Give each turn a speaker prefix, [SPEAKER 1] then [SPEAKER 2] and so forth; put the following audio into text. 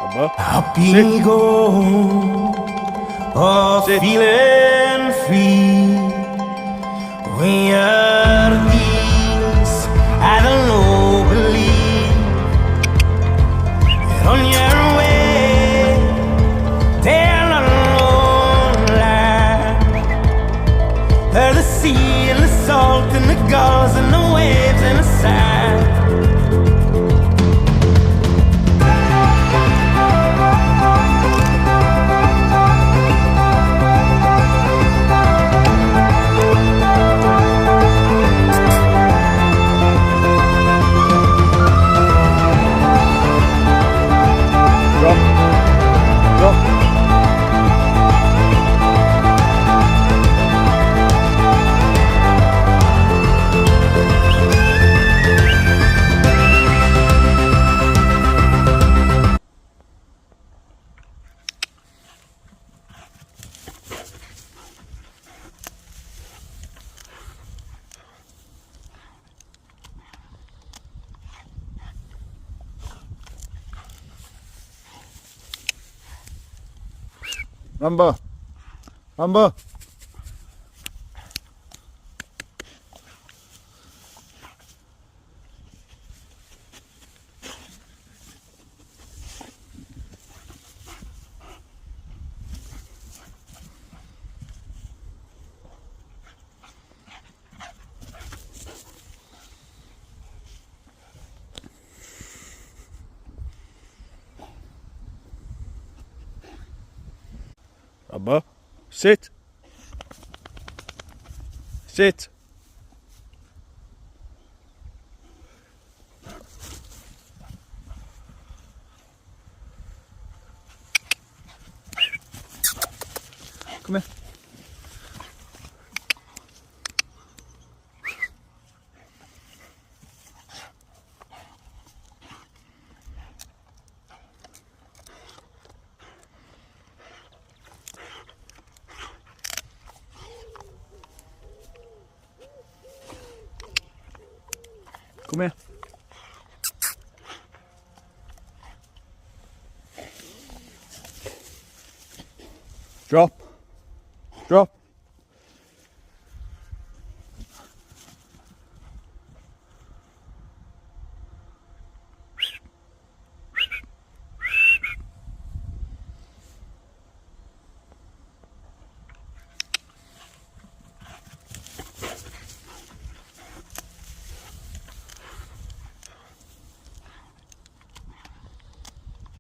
[SPEAKER 1] Rambo.
[SPEAKER 2] Happy go, oh, feeling free. We are these, I don't know, believe that on your way, down a lone line, where the sea and the salt and the gulls and the waves and the sand.
[SPEAKER 1] Rambo. Rambo. Rambo. Sit. Sit. Come here. Come here. Drop. Drop.